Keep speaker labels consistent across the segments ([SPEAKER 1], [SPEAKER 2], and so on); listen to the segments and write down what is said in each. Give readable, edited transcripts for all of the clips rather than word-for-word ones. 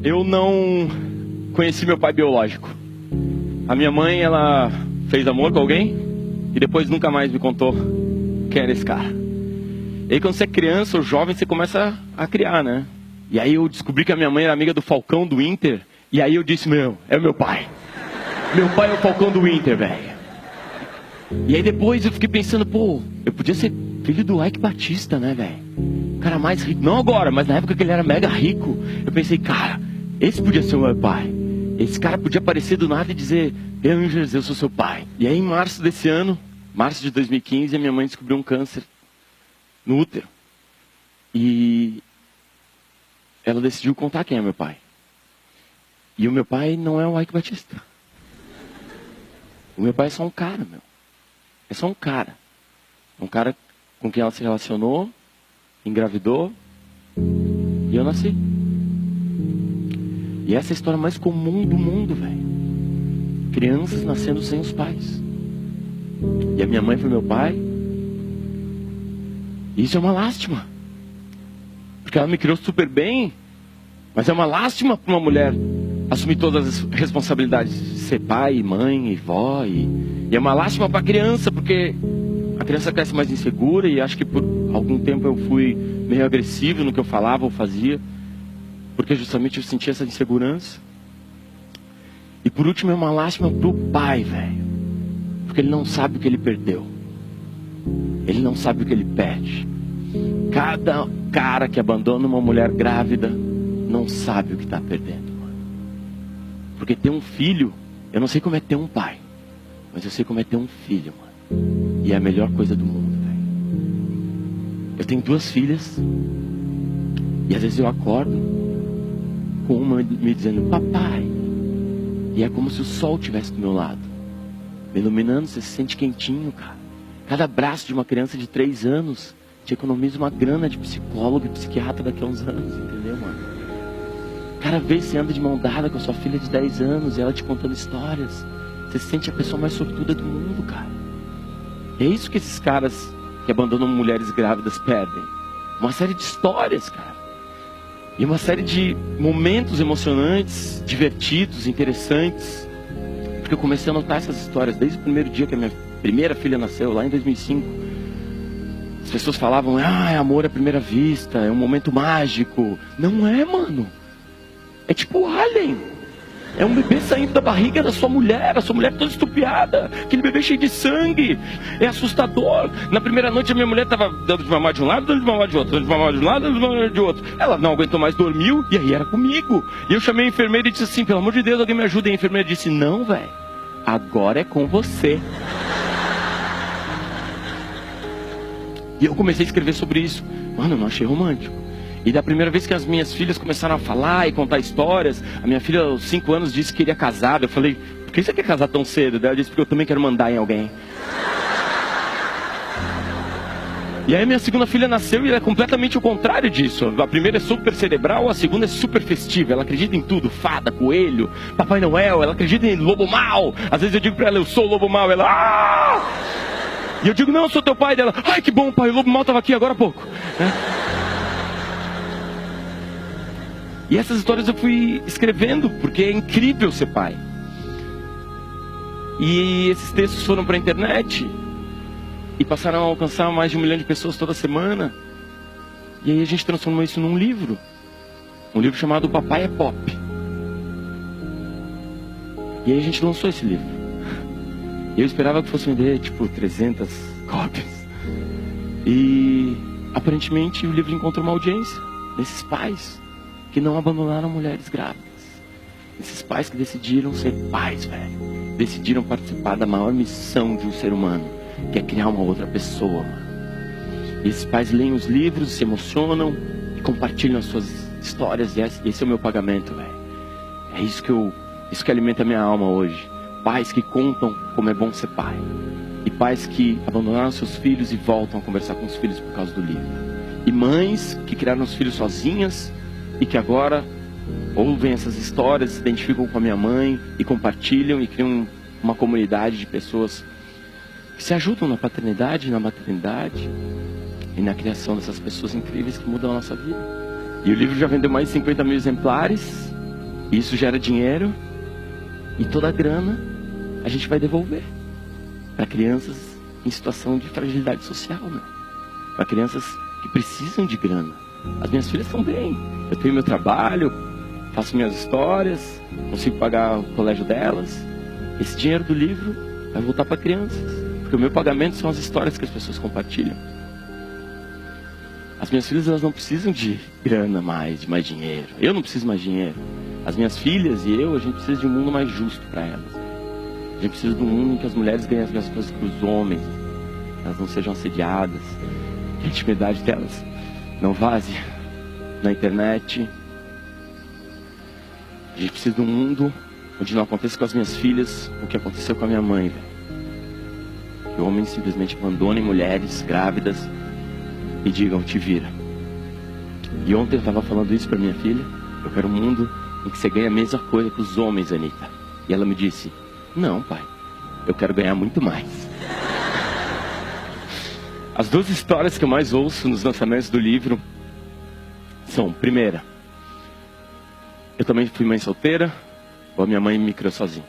[SPEAKER 1] Eu não conheci meu pai biológico. A minha mãe, ela fez amor com alguém e depois nunca mais me contou quem era esse cara. E aí quando você é criança ou jovem, você começa a criar, né? E aí eu descobri que a minha mãe era amiga do Falcão do Inter. E aí eu disse, é o meu pai. Meu pai é o Falcão do Inter, velho. E aí depois eu fiquei pensando, eu podia ser filho do Ike Batista, né, velho? O cara mais rico. Não agora, mas na época que ele era mega rico. Eu pensei, cara, esse podia ser o meu pai. Esse cara podia aparecer do nada e dizer, Angels, eu sou seu pai. E aí em março desse ano, março de 2015, a minha mãe descobriu um câncer no útero. E ela decidiu contar quem é meu pai. E o meu pai não é o Ike Batista. O meu pai é só um cara, meu. É só um cara. Um cara com quem ela se relacionou, engravidou, e eu nasci. E essa é a história mais comum do mundo, velho. Crianças nascendo sem os pais. E a minha mãe foi meu pai. E isso é uma lástima. Porque ela me criou super bem. Mas é uma lástima para uma mulher assumir todas as responsabilidades de ser pai, mãe e vó. E é uma lástima para a criança, porque a criança cresce mais insegura. E acho que por algum tempo eu fui meio agressivo no que eu falava ou fazia, porque justamente eu sentia essa insegurança. E por último é uma lástima pro pai, velho. Porque ele não sabe o que ele perdeu. Ele não sabe o que ele perde. Cada cara que abandona uma mulher grávida não sabe o que está perdendo, mano. Porque ter um filho, eu não sei como é ter um pai, mas eu sei como é ter um filho, mano. E é a melhor coisa do mundo, velho. Eu tenho 2 filhas. E às vezes eu acordo com uma me dizendo, papai. E é como se o sol estivesse do meu lado, me iluminando. Você se sente quentinho, cara. Cada abraço de uma criança de 3 anos te economiza uma grana de psicólogo e psiquiatra daqui a uns anos, entendeu, mano? Cada vez você anda de mão dada com a sua filha de 10 anos e ela te contando histórias. Você se sente a pessoa mais sortuda do mundo, cara. É isso que esses caras que abandonam mulheres grávidas perdem. Uma série de histórias, cara. E uma série de momentos emocionantes, divertidos, interessantes. Porque eu comecei a notar essas histórias desde o primeiro dia que a minha primeira filha nasceu, lá em 2005. As pessoas falavam, é amor à primeira vista, é um momento mágico. Não é, mano. É tipo Alien. É um bebê saindo da barriga da sua mulher, a sua mulher toda estupiada, aquele bebê cheio de sangue. É assustador. Na primeira noite a minha mulher estava dando de mamar de um lado, dando de mamar de outro, dando de mamar de um lado, dando de mamar de outro. Ela não aguentou mais, dormiu, e aí era comigo. E eu chamei a enfermeira e disse assim, pelo amor de Deus, alguém me ajuda. E a enfermeira disse, não, velho, agora é com você. E eu comecei a escrever sobre isso. Mano, eu não achei romântico. E da primeira vez que as minhas filhas começaram a falar e contar histórias, a minha filha aos 5 anos disse que queria casar. Eu falei, por que você quer casar tão cedo? Ela disse, porque eu também quero mandar em alguém. E aí minha segunda filha nasceu e ela é completamente o contrário disso. A primeira é super cerebral, a segunda é super festiva. Ela acredita em tudo, fada, coelho, Papai Noel, ela acredita em lobo mau. Às vezes eu digo pra ela, eu sou o lobo mau, ela... Ah! E eu digo, não, eu sou teu pai. Dela, ai que bom, pai, o lobo mau estava aqui agora há pouco, né? E essas histórias eu fui escrevendo, porque é incrível ser pai. E esses textos foram para a internet e passaram a alcançar mais de 1 milhão de pessoas toda semana. E aí a gente transformou isso num livro. Um livro chamado Papai é Pop. E aí a gente lançou esse livro. Eu esperava que fosse vender tipo 300 cópias. E aparentemente o livro encontrou uma audiência desses pais que não abandonaram mulheres grávidas. Esses pais que decidiram ser pais, velho. Decidiram participar da maior missão de um ser humano, que é criar uma outra pessoa, mano. E esses pais leem os livros, se emocionam e compartilham as suas histórias. E esse é o meu pagamento, velho. É isso que alimenta a minha alma hoje. Pais que contam como é bom ser pai. E pais que abandonaram seus filhos e voltam a conversar com os filhos por causa do livro. E mães que criaram os filhos sozinhas e que agora ouvem essas histórias, se identificam com a minha mãe e compartilham e criam uma comunidade de pessoas que se ajudam na paternidade, na maternidade e na criação dessas pessoas incríveis que mudam a nossa vida. E o livro já vendeu mais de 50 mil exemplares Isso gera dinheiro e toda a grana a gente vai devolver para crianças em situação de fragilidade social, né? Para crianças que precisam de grana. As minhas filhas estão bem. Eu tenho meu trabalho, faço minhas histórias, consigo pagar o colégio delas. Esse dinheiro do livro vai voltar para crianças, porque o meu pagamento são as histórias que as pessoas compartilham. As minhas filhas, elas não precisam de grana mais, de mais dinheiro. Eu não preciso mais dinheiro. As minhas filhas e eu, a gente precisa de um mundo mais justo para elas. A gente precisa de um mundo em que as mulheres ganhem as mesmas coisas que os homens. Elas não sejam assediadas. Que a intimidade delas não vaze na internet. A gente precisa de um mundo onde não aconteça com as minhas filhas o que aconteceu com a minha mãe, velho. Que homens simplesmente abandonem mulheres grávidas e digam, te vira. E ontem eu estava falando isso para minha filha. Eu quero um mundo em que você ganha a mesma coisa que os homens, Anitta. E ela me disse, não, pai, eu quero ganhar muito mais. As duas histórias que eu mais ouço nos lançamentos do livro são, primeira, eu também fui mãe solteira, ou a minha mãe me criou sozinha.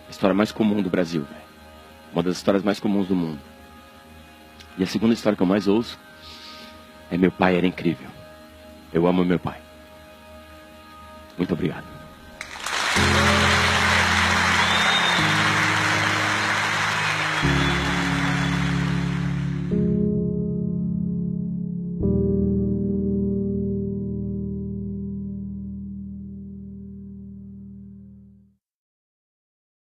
[SPEAKER 1] A história mais comum do Brasil, velho. Uma das histórias mais comuns do mundo. E a segunda história que eu mais ouço é meu pai era incrível. Eu amo meu pai. Muito obrigado.